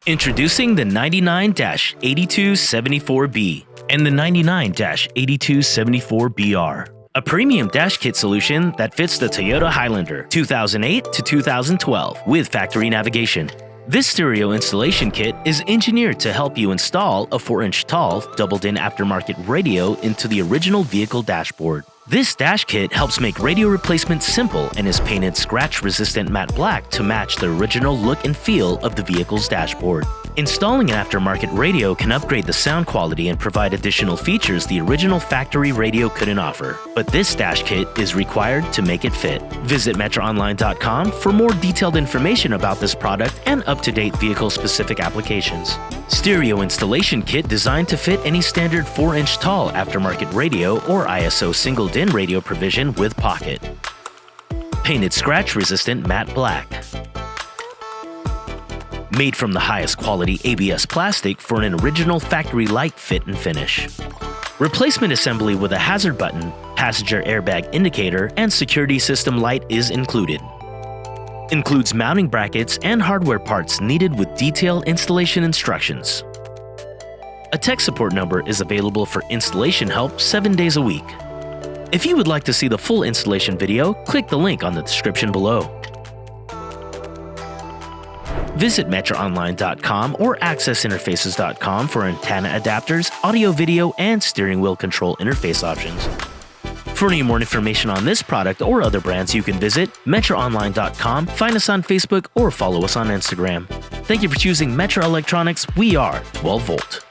Introducing the 99-8274B and the 99-8274BR, a premium dash kit solution that fits the Toyota Highlander 2008 to 2012 with factory navigation. This stereo installation kit is engineered to help you install a 4-inch tall, doubled-in aftermarket radio into the original vehicle dashboard. This dash kit helps make radio replacement simple and is painted scratch-resistant matte black to match the original look and feel of the vehicle's dashboard. Installing an aftermarket radio can upgrade the sound quality and provide additional features the original factory radio couldn't offer, but this dash kit is required to make it fit. Visit metraonline.com for more detailed information about this product and up-to-date vehicle-specific applications. Stereo installation kit designed to fit any standard 4-inch tall aftermarket radio or ISO single-DIN radio provision with pocket. Painted scratch-resistant matte black. Made from the highest quality ABS plastic for an original factory-like fit and finish. Replacement assembly with a hazard button, passenger airbag indicator, and security system light is included. Includes mounting brackets and hardware parts needed with detailed installation instructions. A tech support number is available for installation help 7 days a week. If you would like to see the full installation video, click the link on the description below. Visit metraonline.com or accessinterfaces.com for antenna adapters, audio-video, and steering wheel control interface options. For any more information on this product or other brands, you can visit metraonline.com, find us on Facebook, or follow us on Instagram. Thank you for choosing Metra Electronics. We are 12 Volt.